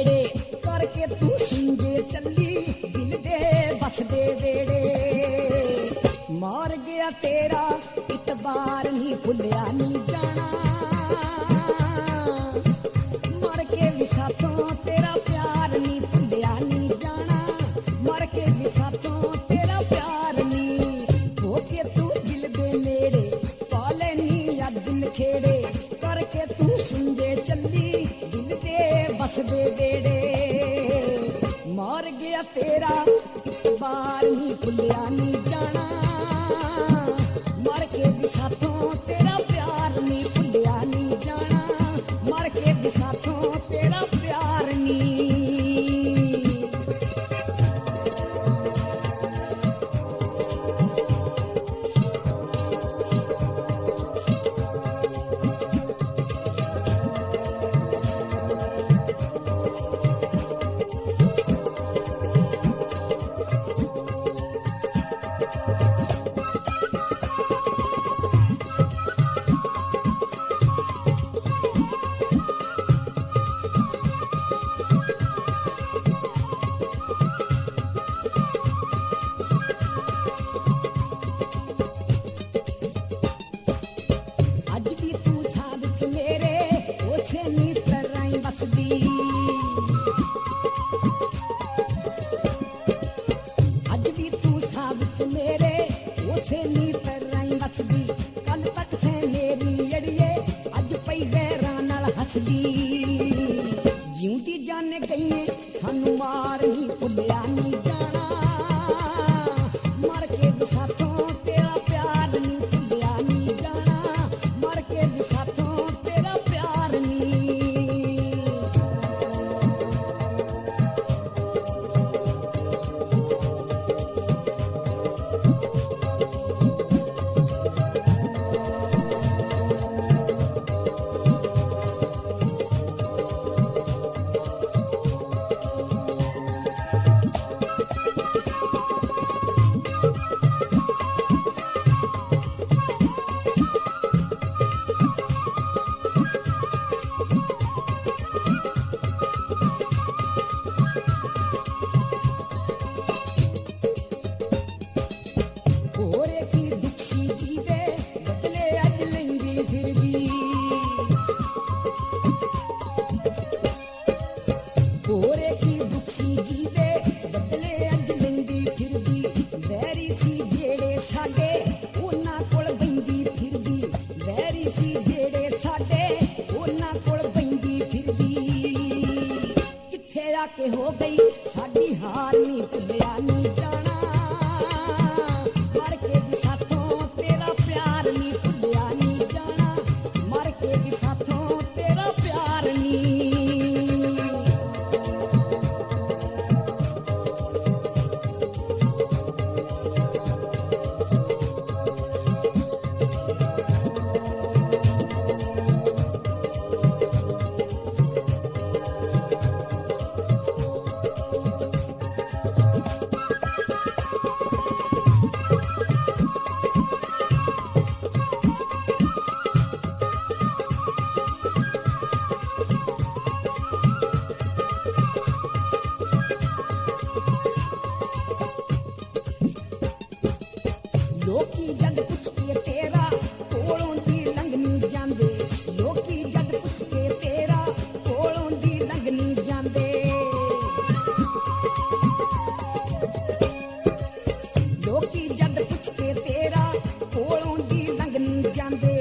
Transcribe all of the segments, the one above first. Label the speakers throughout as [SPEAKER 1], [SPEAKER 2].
[SPEAKER 1] नेड़े करके तू सुंजे चली दिल दे बस दे वेड़े मार गया तेरा इतबार नी भुलिया नी जाना मर के भी साथों तेरा प्यार नी भुलिया नी जाना मर के भी साथों तेरा प्यार नी होके तू दिल दे नेड़े पाले नी अज नखेड़े करके तू सुंजे चली दिल दे बस दे वेड़े मार गया तेरा इतबार नी भुलिया नी जाना मर के भी साथों तेरा प्यार नी भुलिया नी जाना मर के भी साथों तेरा प्यार नी अज भी तू सा विच मेरे उसे नी तरह बसदी कल तक से मेरी अड़िए अज पई गैरां नाल हसदी जिउंदी जाने गई ने सानू मार नी भुलिया नी जाना मर के भी साथों तेरा प्यार नी भुलिया नी जाना मर के भी साथों तेरा प्यार नी के हो गई साडी हार नी भुलिया नी जाना मर के भी साथों तेरा प्यार नी भुलिया नी जाना मर के भी साथों तेरा प्यार नी लोकी जद पुछ के तेरा कोलों दी लंघनी जांदे लोकी जद पुछ के तेरा कोलों दी लंघनी जांदे लोकी जद पुछ के तेरा कोलों दी लंघनी जांदे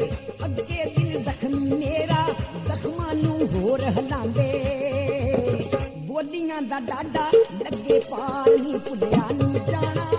[SPEAKER 1] अगे दिल जख्मी मेरा जख्मां नू होर हलांदे बोलियां दा डाडा लगे पार नी भुलिया नी जाना